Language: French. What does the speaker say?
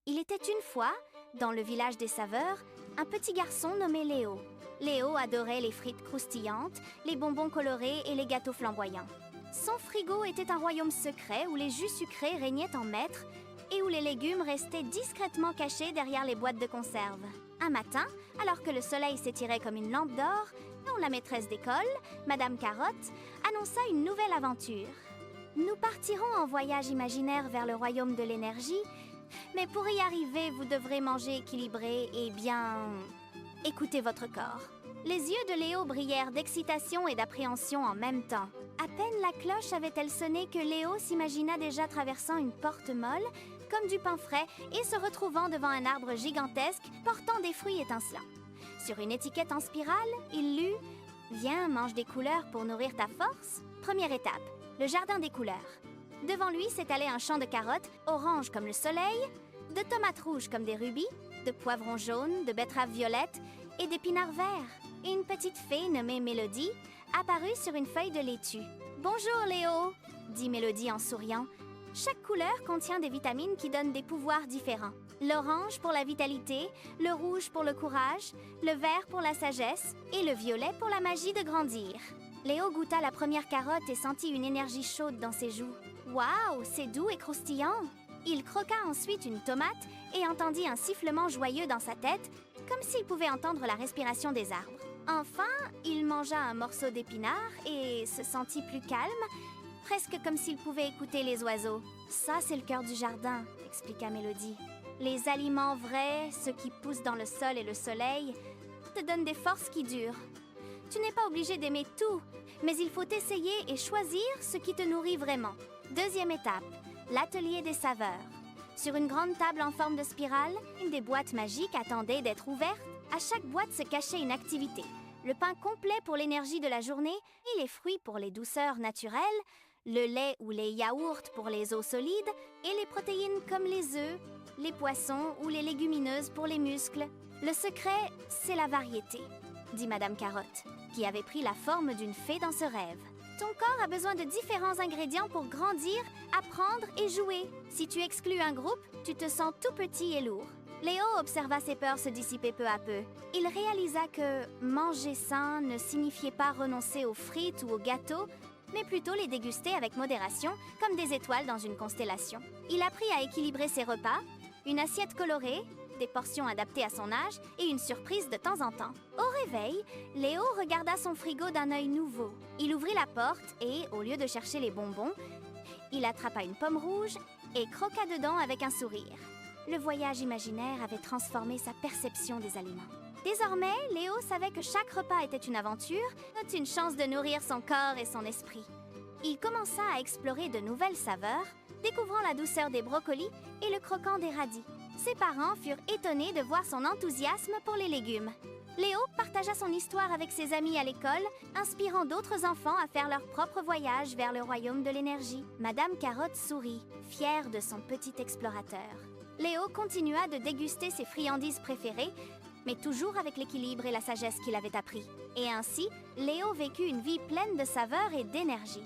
Il était une fois, dans le village des saveurs, un petit garçon nommé Léo. Léo adorait les frites croustillantes, les bonbons colorés et les gâteaux flamboyants. Son frigo était un royaume secret où les jus sucrés régnaient en maître et où les légumes restaient discrètement cachés derrière les boîtes de conserve. Un matin, alors que le soleil s'étirait comme une lampe d'or, la maîtresse d'école, Madame Carotte, annonça une nouvelle aventure. Nous partirons en voyage imaginaire vers le royaume de l'énergie, mais pour y arriver, vous devrez manger équilibré et bien... écoutez votre corps. Les yeux de Léo brillèrent d'excitation et d'appréhension en même temps. À peine la cloche avait-elle sonné que Léo s'imagina déjà traversant une porte molle, comme du pain frais, et se retrouvant devant un arbre gigantesque portant des fruits étincelants. Sur une étiquette en spirale, il lut « Viens, mange des couleurs pour nourrir ta force ». Première étape, le jardin des couleurs. Devant lui s'étalait un champ de carottes, oranges comme le soleil, de tomates rouges comme des rubis, de poivrons jaunes, de betteraves violettes et d'épinards verts. Une petite fée nommée Mélodie apparut sur une feuille de laitue. « Bonjour Léo !» dit Mélodie en souriant. Chaque couleur contient des vitamines qui donnent des pouvoirs différents. L'orange pour la vitalité, le rouge pour le courage, le vert pour la sagesse et le violet pour la magie de grandir. Léo goûta la première carotte et sentit une énergie chaude dans ses joues. Waouh, c'est doux et croustillant! Il croqua ensuite une tomate et entendit un sifflement joyeux dans sa tête, comme s'il pouvait entendre la respiration des arbres. Enfin, il mangea un morceau d'épinard et se sentit plus calme, presque comme s'il pouvait écouter les oiseaux. « Ça, c'est le cœur du jardin », expliqua Mélodie. « Les aliments vrais, ceux qui poussent dans le sol et le soleil, te donnent des forces qui durent. Tu n'es pas obligé d'aimer tout, mais il faut essayer et choisir ce qui te nourrit vraiment. » Deuxième étape, l'atelier des saveurs. Sur une grande table en forme de spirale, une des boîtes magiques attendait d'être ouverte. À chaque boîte se cachait une activité. Le pain complet pour l'énergie de la journée et les fruits pour les douceurs naturelles, le lait ou les yaourts pour les eaux solides et les protéines comme les œufs, les poissons ou les légumineuses pour les muscles. Le secret, c'est la variété, dit Madame Carotte, qui avait pris la forme d'une fée dans ce rêve. Ton corps a besoin de différents ingrédients pour grandir, apprendre et jouer. Si tu exclus un groupe, tu te sens tout petit et lourd. Léo observa ses peurs se dissiper peu à peu. Il réalisa que manger sain ne signifiait pas renoncer aux frites ou aux gâteaux, mais plutôt les déguster avec modération, comme des étoiles dans une constellation. Il apprit à équilibrer ses repas, une assiette colorée, des portions adaptées à son âge et une surprise de temps en temps. Au réveil, Léo regarda son frigo d'un œil nouveau. Il ouvrit la porte et, au lieu de chercher les bonbons, il attrapa une pomme rouge et croqua dedans avec un sourire. Le voyage imaginaire avait transformé sa perception des aliments. Désormais, Léo savait que chaque repas était une aventure, une chance de nourrir son corps et son esprit. Il commença à explorer de nouvelles saveurs, découvrant la douceur des brocolis et le croquant des radis. Ses parents furent étonnés de voir son enthousiasme pour les légumes. Léo partagea son histoire avec ses amis à l'école, inspirant d'autres enfants à faire leur propre voyage vers le royaume de l'énergie. Madame Carotte sourit, fière de son petit explorateur. Léo continua de déguster ses friandises préférées, mais toujours avec l'équilibre et la sagesse qu'il avait appris. Et ainsi, Léo vécut une vie pleine de saveurs et d'énergie.